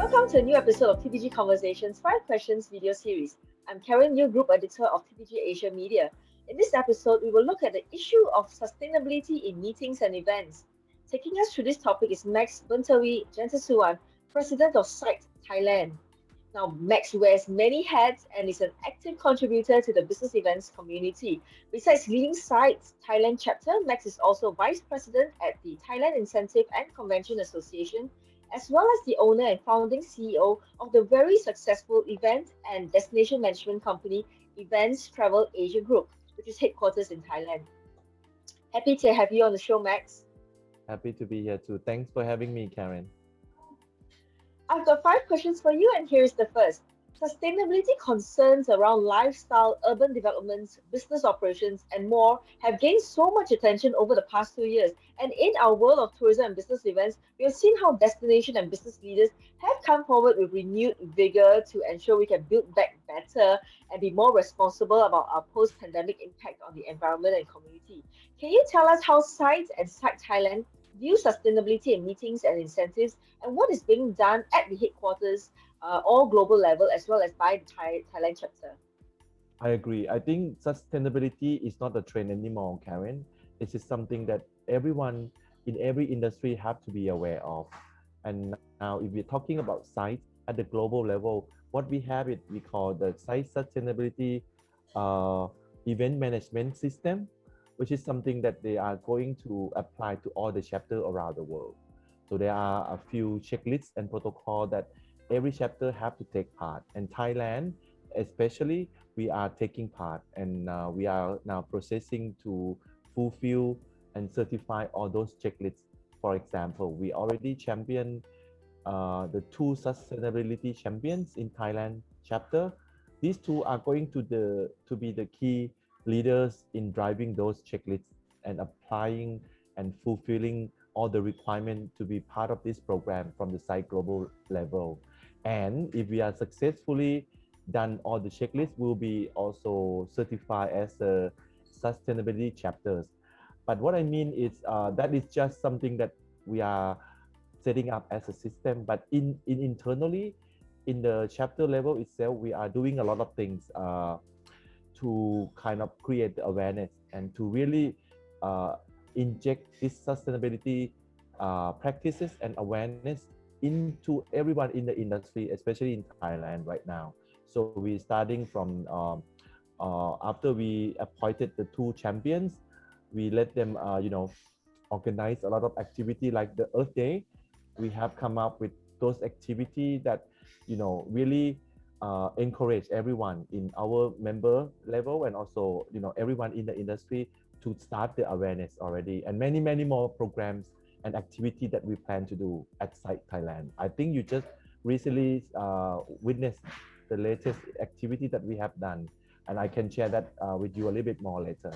Welcome to a new episode of TTG Conversations 5 Questions video series. I'm Karen, new group editor of TTG Asia Media. In this episode, we will look at the issue of sustainability in meetings and events. Taking us through this topic is Max Boontawee Jantasuwan, president of SITE Thailand. Now, Max wears many hats and is an active contributor to the business events community. Besides leading SITE's Thailand chapter, Max is also vice president at the Thailand Incentive and Convention Association, as well as the owner and founding CEO of the very successful event and destination management company Events Travel Asia Group, which is headquarters in Thailand. Happy to have you on the show, Max. Happy to be here too. Thanks for having me, Karen. I've got 5 questions for you, and here's the first. Sustainability concerns around lifestyle, urban developments, business operations, and more have gained so much attention over the past 2 years. And in our world of tourism and business events, we have seen how destination and business leaders have come forward with renewed vigor to ensure we can build back better and be more responsible about our post pandemic impact on the environment and community. Can you tell us how SITE and SITE Thailand view sustainability in meetings and incentives, and what is being done at the headquarters or global level as well as by the Thailand chapter? I agree. I think sustainability is not a trend anymore, Karen. It is something that everyone in every industry have to be aware of. And now, if we're talking about sites at the global level, what we have it we call the site sustainability uh, event management system, which is something that they are going to apply to all the chapters around the world. So there are a few checklists and protocol that every chapter have to take part. And Thailand, especially, we are taking part, and we are now processing to fulfill and certify all those checklists. For example, we already champion the two sustainability champions in Thailand chapter. These two are going to be the key leaders in driving those checklists and applying and fulfilling all the requirements to be part of this program from the site global level. And if we are successfully done all the checklists, we'll be also certified as a sustainability chapters. But what I mean is that is just something that we are setting up as a system. But in internally, in the chapter level itself, we are doing a lot of things to kind of create the awareness and to really uh, inject this sustainability practices and awareness into everyone in the industry, especially in Thailand right now. So we're starting from after we appointed the two champions, we let them, organize a lot of activity like the Earth Day. We have come up with those activity that, really encourage everyone in our member level and also, everyone in the industry to start the awareness already, and many more programs and activity that we plan to do at SITE Thailand. I think you just recently witnessed the latest activity that we have done, and I can share that with you a little bit more later.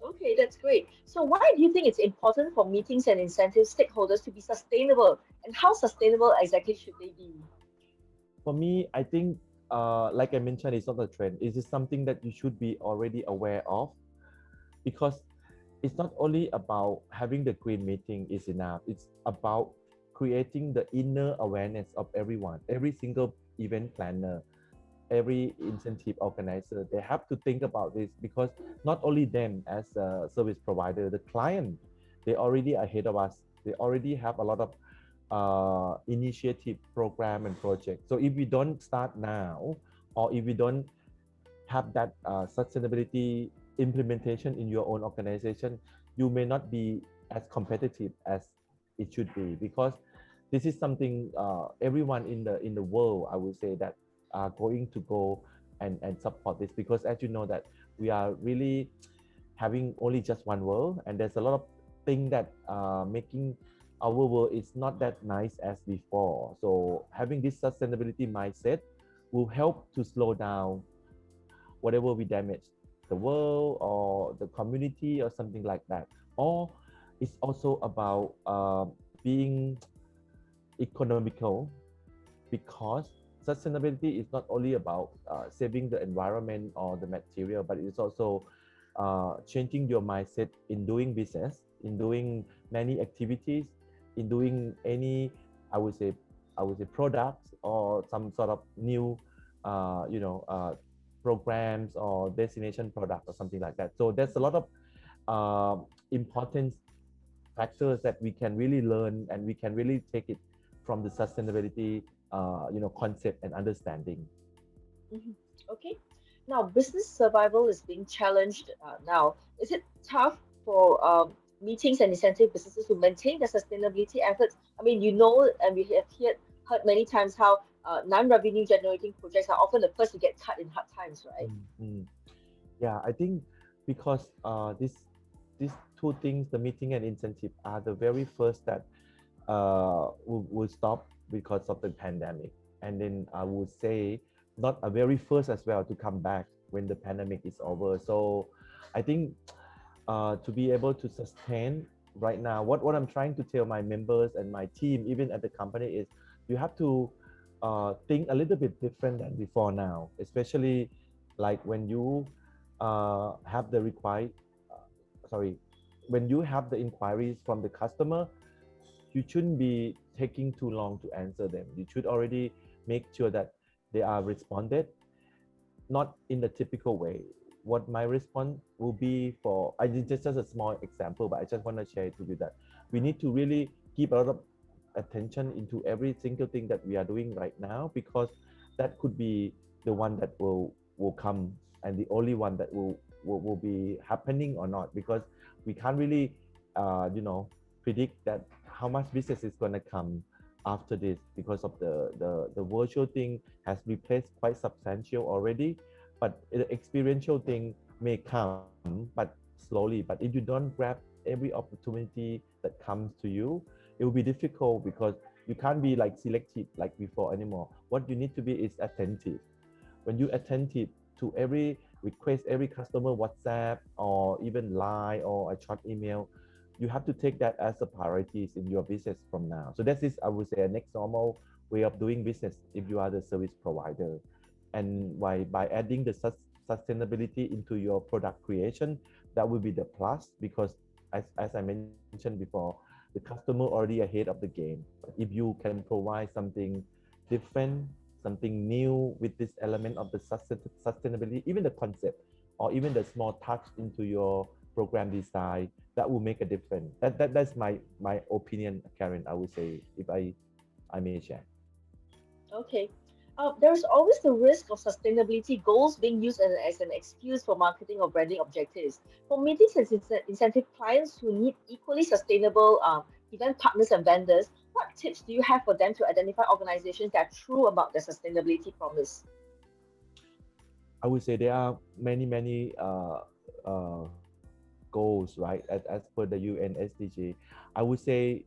Okay, that's great. So, why do you think it's important for meetings and incentive stakeholders to be sustainable, and how sustainable exactly should they be? For me, I think, like I mentioned, it's not a trend. It is something that you should be already aware of, because it's not only about having the green meeting is enough. It's about creating the inner awareness of everyone, every single event planner, every incentive organizer. They have to think about this, because not only them as a service provider, the client, they already ahead of us. They already have a lot of initiative, program, and project. So if we don't start now, or if we don't have that sustainability implementation in your own organization, you may not be as competitive as it should be, because this is something everyone in the world, I would say, that are going to go and support this, because as you know that we are really having only just one world, and there's a lot of things that making our world is not that nice as before. So having this sustainability mindset will help to slow down whatever we damage the world or the community or something like that. Or it's also about being economical, because sustainability is not only about saving the environment or the material, but it's also changing your mindset in doing business, in doing many activities, in doing any, I would say, I would say products or some sort of new, you know, programs or destination product or something like that. So there's a lot of important factors that we can really learn and we can really take it from the sustainability, you know, concept and understanding. Mhm. Okay. Now, business survival is being challenged now. Is it tough for meetings and incentive businesses to maintain their sustainability efforts? I mean, you know, and we have heard many times how non-revenue generating projects are often the first to get cut in hard times, right? Mm. Yeah, I think because these two things, the meeting and incentive, are the very first that will stop because of the pandemic. And then I would say not a very first as well to come back when the pandemic is over. So I think to be able to sustain right now, what I'm trying to tell my members and my team, even at the company, is you have to think a little bit different than before now, especially like when you have the sorry, when you have the inquiries from the customer, you shouldn't be taking too long to answer them. You should already make sure that they are responded, not in the typical way. What my response will be for, I did just a small example, but I just want to share it with you that we need to really give a lot of attention into every single thing that we are doing right now, because that could be the one that will come and the only one that will be happening or not, because we can't really you know, predict that how much business is going to come after this, because of the virtual thing has replaced quite substantial already, but the experiential thing may come, but slowly. But if you don't grab every opportunity that comes to you, it will be difficult, because you can't be like selective like before anymore. What you need to be is attentive. When you attentive to every request, every customer WhatsApp or even line or a short email, you have to take that as a priorities in your business from now. So that is, I would say, a next normal way of doing business if you are the service provider. And by adding the sustainability into your product creation, that will be the plus, because as I mentioned before, the customer already ahead of the game. But if you can provide something different, something new with this element of the sustainability, even the concept or even the small touch into your program design, that will make a difference. That's my opinion, Karen. I would say, if I may share. Okay. There's always the risk of sustainability goals being used as an excuse for marketing or branding objectives. For meetings and incentive clients who need equally sustainable event partners and vendors, what tips do you have for them to identify organizations that are true about their sustainability promise? I would say there are many goals, right? As per the UN SDG, I would say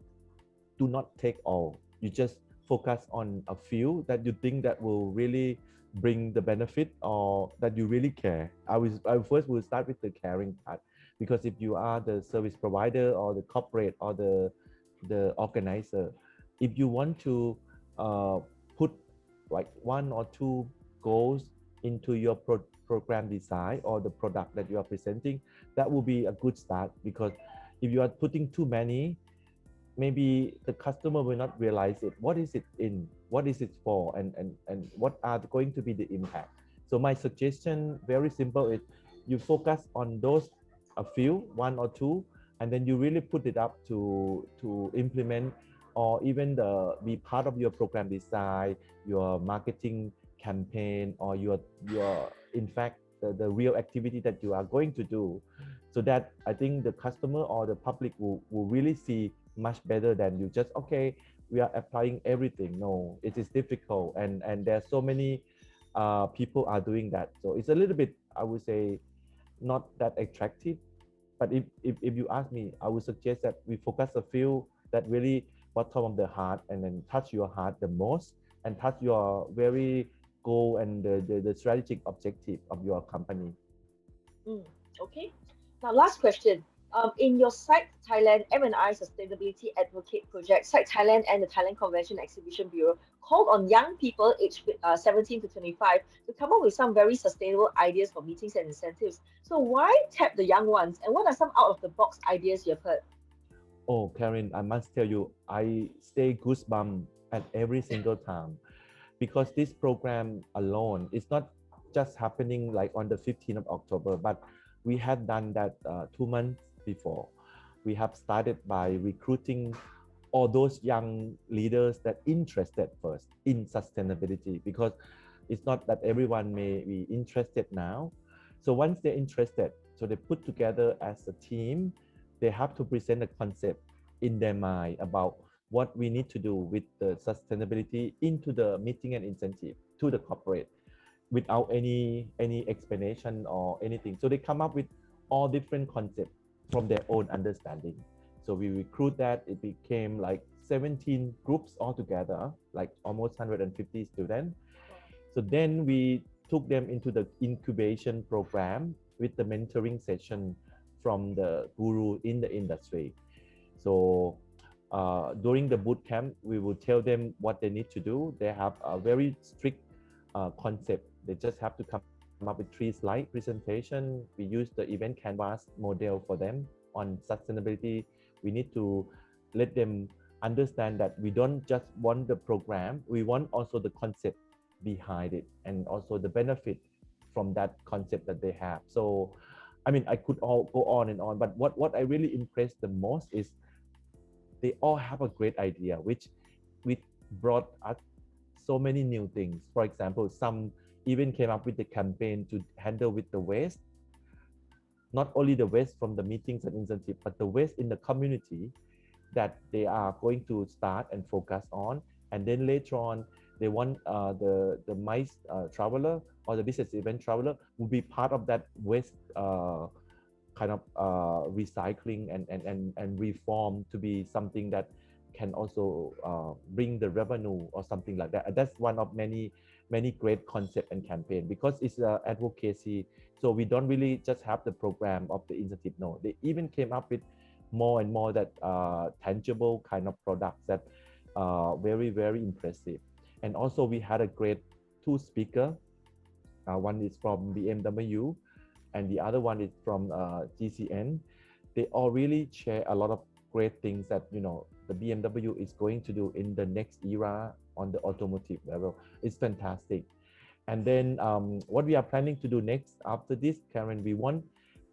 do not take all. You just focus on a few that you think that will really bring the benefit or that you really care. I first will start with the caring part, because if you are the service provider or the corporate or the organizer, if you want to uh, put like one or two goals into your program design or the product that you are presenting, that will be a good start. Because if you are putting too many, maybe the customer will not realize it. What is it in? What is it for? And what are going to be the impact? So my suggestion, very simple, is you focus on those a few, one or two, and then you really put it up to implement, or even the be part of your program design, your marketing campaign, or your in fact the real activity that you are going to do, so that I think the customer or the public will really see much better than you just, okay, we are applying everything. No, it is difficult, and there's so many people are doing that, so it's a little bit, I would say, not that attractive. But if you ask me, I would suggest that we focus a few that really bottom of the heart and then touch your heart the most and touch your very goal and the strategic objective of your company. Mm, okay. Now, last question. In your SITE Thailand M&I Sustainability Advocate Project, SITE Thailand and the Thailand Convention Exhibition Bureau called on young people aged 17 to 25 to come up with some very sustainable ideas for meetings and incentives. So, why tap the young ones? And what are some out of the box ideas you've heard? Oh, Karen, I must tell you, I stay goosebump at every single time, because this program alone is not just happening like on the 15th of October, but we had done that 2 months before. We have started by recruiting all those young leaders that interested first in sustainability, because it's not that everyone may be interested now. So once they're interested, so they put together as a team, they have to present a concept in their mind about what we need to do with the sustainability into the meeting and incentive to the corporate without any explanation or anything. So they come up with all different concepts from their own understanding. So we recruit that. It became like 17 groups altogether, like almost 150 students. So then we took them into the incubation program with the mentoring session from the guru in the industry. So during the boot camp, we will tell them what they need to do. They have a very strict concept. They just have to come up with 3 slide presentation. We use the event canvas model for them on sustainability. We need to let them understand that we don't just want the program, we want also the concept behind it and also the benefit from that concept that they have. So I mean, I could all go on and on, but what I really impressed the most is they all have a great idea, which brought us so many new things. For example, some even came up with the campaign to handle with the waste, not only the waste from the meetings and incentive, but the waste in the community that they are going to start and focus on. And then later on, they want the MICE traveler or the business event traveler will be part of that waste kind of recycling and reform to be something that can also bring the revenue or something like that. That's one of many great concept and campaign, because it's advocacy. So we don't really just have the program of the incentive. No, they even came up with more and more that tangible kind of products that very impressive. And also we had a great 2 speaker. One is from BMW and the other one is from GCN. They all really share a lot of great things that the BMW is going to do in the next era on the automotive level. It's fantastic. And then what we are planning to do next after this, Karen, we want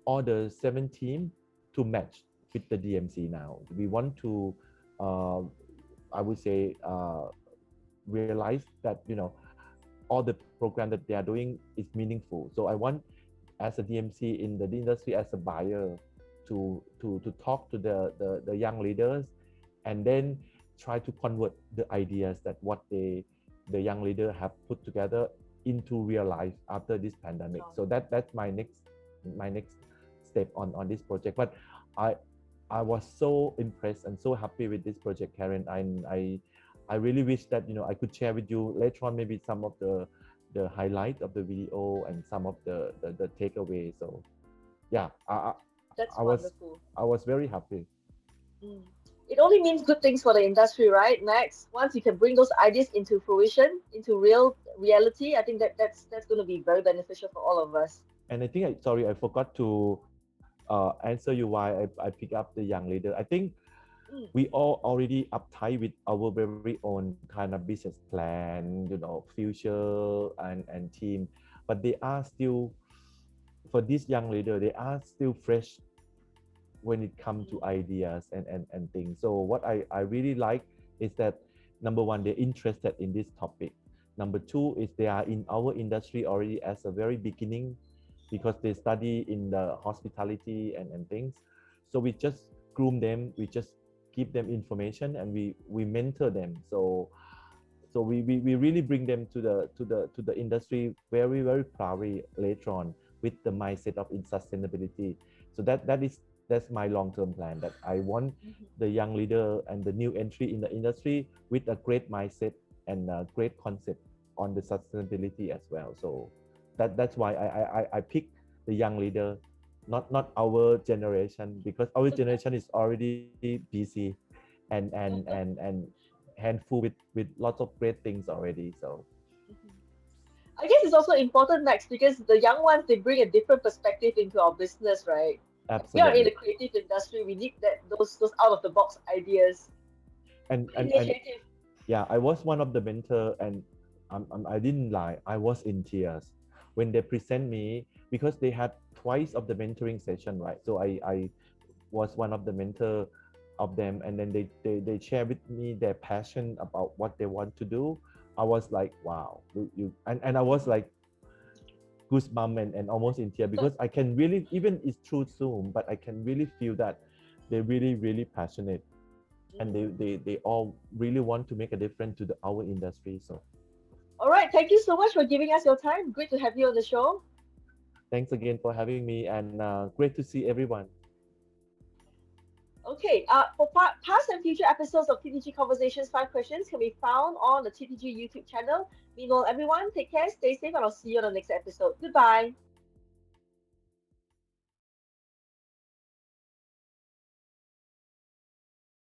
all the 7 team to match with the DMC now. We want to, I would say, realize that all the program that they are doing is meaningful. So I want, as a DMC in the industry, as a buyer, to talk to the young leaders, and then try to convert the ideas that what the young leader have put together into real life after this pandemic. So that's my next step on this project. But I was so impressed and so happy with this project, Karen. I really wish that I could share with you later on maybe some of the highlight of the video and some of the takeaways. So yeah, That's wonderful. I was very happy. Mm. It only means good things for the industry, right, Max? Once you can bring those ideas into fruition, into reality, I think that's going to be very beneficial for all of us. And I think sorry, I forgot to answer you why I pick up the young leader. I think we all already uptight with our very own kind of business plan, future and team, but they are still, for this young leader, they are still fresh when it comes to ideas and things. So what I really like is that, number one, they're interested in this topic. Number two is they are in our industry already as a very beginning, because they study in the hospitality and things. So we just groom them, we just give them information, and we mentor them. So we really bring them to the industry very proudly later on with the mindset of sustainability. So that's my long-term plan, that I want the young leader and the new entry in the industry with a great mindset and a great concept on the sustainability as well. So that's why I pick the young leader, not our generation, because our generation is already busy and handful with lots of great things already. So I guess it's also important, Max, because the young ones, they bring a different perspective into our business, right? We are in absolutely. the creative industry. We need those out of the box ideas. and and and Initiative. Yeah, I was one of the mentor, and I didn't lie. I was in tears when they present me because they had twice of the mentoring session, right? So I was one of the mentor of them, and then they share with me their passion about what they want to do. I was like, wow, and I was like goosebump and almost in tears because I can really, even it's through Zoom, but I can really feel that they're really passionate, and they all really want to make a difference to our industry. So All right, thank you so much for giving us your time. Great to have you on the show. thanks again for having me, and great to see everyone. Okay, for past and future episodes of TTG Conversations, 5 questions can be found on the TTG YouTube channel. Meanwhile, everyone, take care, stay safe, and I'll see you on the next episode. Goodbye.